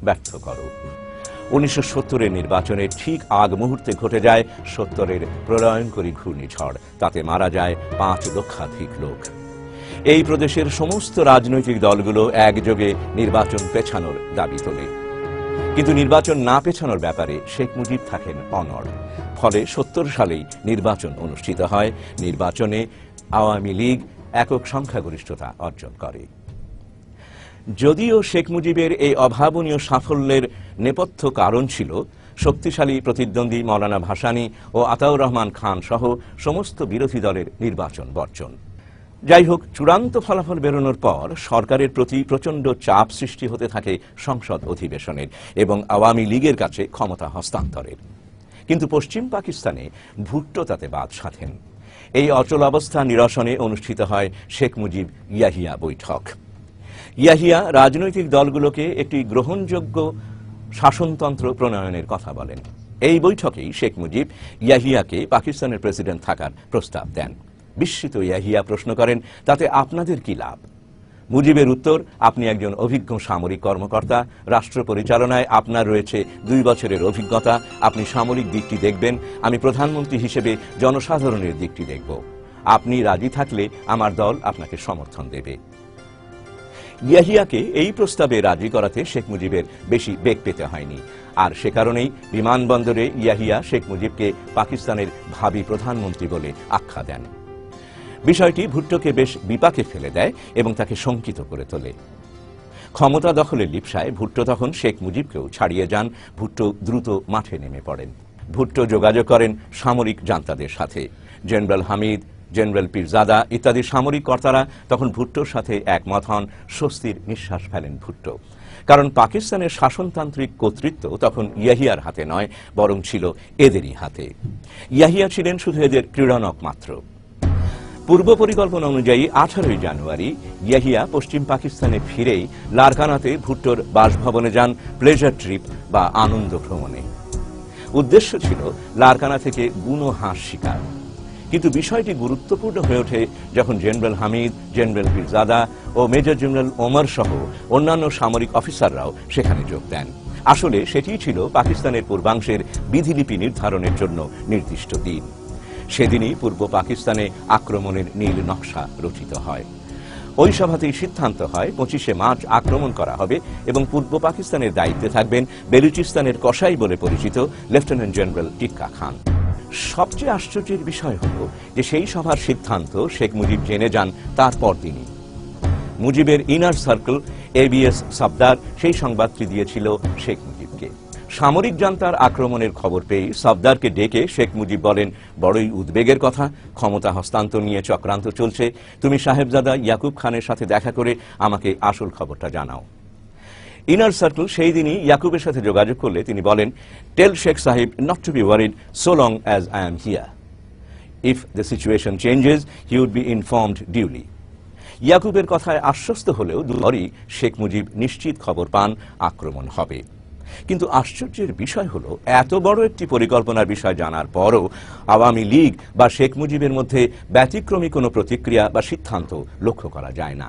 ব্যর্থ করো। 1970-এর নির্বাচনের ঠিক আগ মুহূর্তে ঘটে যায় 70-এর প্রলয়ঙ্করী ঘূর্ণিঝড়। তাতে মারা যায় 5 লক্ষাধিক লোক। এই প্রদেশের সমস্ত রাজনৈতিক দলগুলো একযোগে নির্বাচন পেছানোর দাবি তোলে, কিন্তু নির্বাচন না পেছানোর ব্যাপারে শেখ মুজিব থাকেন অনড়। ফলে 70 সালেই নির্বাচন অনুষ্ঠিত হয়। নির্বাচনে আওয়ামী লীগ একক সংখ্যাগরিষ্ঠতা অর্জন করে। যদিও শেখ মুজিবের এই অভাবনীয় সাফল্যের নেপথ্য কারণ ছিল শক্তিশালী প্রতিদ্বন্দ্বী মৌলানা ভাসানী ও আতাউর রহমান খান সহ সমস্ত বিরোধী দলের নির্বাচন বর্জন। যাই হোক, চূড়ান্ত ফলাফল বেরোনোর পর সরকারের প্রতি প্রচণ্ড চাপ সৃষ্টি হতে থাকে সংসদ অধিবেশনের এবং আওয়ামী লীগের কাছে ক্ষমতা হস্তান্তরের। কিন্তু পশ্চিম পাকিস্তানে ভুট্টো তাতে বাদ সাধেন। এই অচল অবস্থা নিরসনে অনুষ্ঠিত হয় শেখ মুজিব ইয়াহিয়া বৈঠক। ইয়াহিয়া রাজনৈতিক দলগুলোকে একটি গ্রহণযোগ্য শাসনতন্ত্র প্রণয়নের কথা বলেন। এই বৈঠকেই শেখ মুজিব ইয়াহিয়াকে পাকিস্তানের প্রেসিডেন্ট থাকার প্রস্তাব দেন। বিস্মিত ইয়াহিয়া প্রশ্ন করেন, তাতে আপনাদের কি লাভ? মুজিবের উত্তর, আপনি একজন অভিজ্ঞ সামরিক কর্মকর্তা, রাষ্ট্র পরিচালনায় আপনার রয়েছে 2 বছরের অভিজ্ঞতা, আপনি সামরিক দিকটি দেখবেন, আমি প্রধানমন্ত্রী হিসেবে জনসাধারণের দিকটি দেখব। আপনি রাজি থাকলে আমার দল আপনাকে সমর্থন দেবে। ইয়াহিয়াকে এই প্রস্তাবে রাজি করাতে শেখ মুজিবের বেশি বেগ পেতে হয়নি, আর সে কারণেই বিমানবন্দরে ইয়াহিয়া শেখ মুজিবকে পাকিস্তানের ভাবী প্রধানমন্ত্রী বলে আখ্যা দেন। বিষয়টি ভুট্টোকে বেশ বিপাকে ফেলে দেয় এবং তাকে শঙ্কিত করে তোলে। ক্ষমতা দখলের লিপ্সায় ভুট্টো তখন শেখ মুজিবকেও ছাড়িয়ে যান। ভুট্টো দ্রুত মাঠে নেমে পড়েন। ভুট্টো যোগাযোগ করেন সামরিক জান্তাদের সাথে। জেনারেল হামিদ, জেনারেল পীরজাদা ইত্যাদি সামরিক কর্তারা তখন ভুট্টোর সাথে একমত হন। স্বস্তির নিঃশ্বাস ফেলেন ভুট্টো, কারণ পাকিস্তানের শাসনতান্ত্রিক কর্তৃত্ব তখন ইয়াহিয়ার হাতে নয়, বরং ছিল এদেরই হাতে। ইয়াহিয়া ছিলেন শুধু এদের ক্রীড়নক মাত্র। পূর্ব পরিকল্পনা অনুযায়ী 18 জানুয়ারি ইয়াহিয়া পশ্চিম পাকিস্তানে ফিরেই লারকানাতে ভুট্টোর বাসভবনে যান প্লেজার ট্রিপ বা আনন্দ ভ্রমণে। উদ্দেশ্য ছিল লারকানা থেকে বুনো হাঁস শিকার। কিন্তু বিষয়টি গুরুত্বপূর্ণ হয়ে ওঠে যখন জেনারেল হামিদ, জেনারেল পীরজাদা ও মেজর জেনারেল ওমর সহ অন্যান্য সামরিক অফিসাররাও সেখানে যোগ দেন। আসলে সেটিই ছিল পাকিস্তানের পূর্বাংশের বিধিলিপি নির্ধারণের জন্য নির্দিষ্ট দিন। সেদিনই পূর্ব পাকিস্তানে আক্রমণের নীল নকশা রচিত হয়। ওই সভাতেই সিদ্ধান্ত হয় 25শে মার্চ আক্রমণ করা হবে এবং পূর্ব পাকিস্তানের দায়িত্বে থাকবেন বেলুচিস্তানের কসাই বলে পরিচিত লেফটেন্যান্ট জেনারেল টিক্কা খান। সবচেয়ে আশ্চর্যের বিষয় হল যে সেই সভার সিদ্ধান্ত শেখ মুজিব জেনে যান তারপর দিনই। মুজিবের ইনার সার্কেল এবিএস সফদার সেই সংবাদটি দিয়েছিল শেখ মুজিবকে। সামরিক জান্তার আক্রমণের খবর পেয়ে সফদারকে ডেকে শেখ মুজিব বলেন, বড়ই উদ্বেগের কথা, ক্ষমতা হস্তান্তর নিয়ে চক্রান্ত চলছে, তুমি সাহেবজাদা ইয়াকুব খানের সাথে দেখা করে আমাকে আসল খবরটা জানাও। ইনার সার্কেল সেই দিনই ইয়াকুবের সাথে যোগাযোগ করলে তিনি বলেন, টেল শেখ সাহেব not to be worried so long as I am here. If the situation changes he would be informed duly. ইয়াকুবের কথায় আশ্বস্ত হলেও দুবারই শেখ মুজিব নিশ্চিত খবর পান আক্রমণ হবে। কিন্তু আশ্চর্যের বিষয় হলো, এত বড় একটি পরিকল্পনার বিষয় জানার পরও আওয়ামী লীগ বা শেখ মুজিবের মধ্যে ব্যতিক্রমী কোনো প্রতিক্রিয়া বা সিদ্ধান্ত লক্ষ্য করা যায় না।